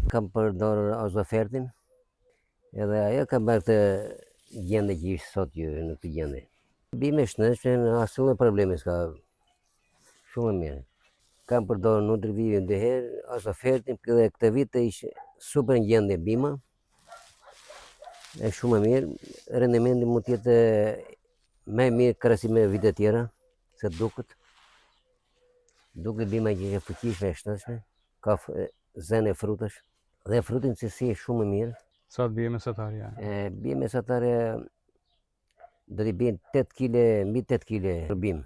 Kam përdorur azofertin, edhe ajo ka bërë këtë gjendje që ishte sot ju në këtë gjendje. Bime shëndetshme, asnjë problemi s'ka, shumë e mirë. Kam përdorur Nutrivie dy herë, azofertin, dhe këtë vit ishte super gjendje bima. Është shumë e mirë, rendimenti mund të jetë më i mirë krahasim me vite tjera, se duket. Duket bima që është fuqishme e shëndetshme, ka zënë frutash. Dhe frutin si shumë e mirë. Sa të bie mesatarja? Bie mesatarja do t'i bien 8 kg, mbi 8 kg për bimë.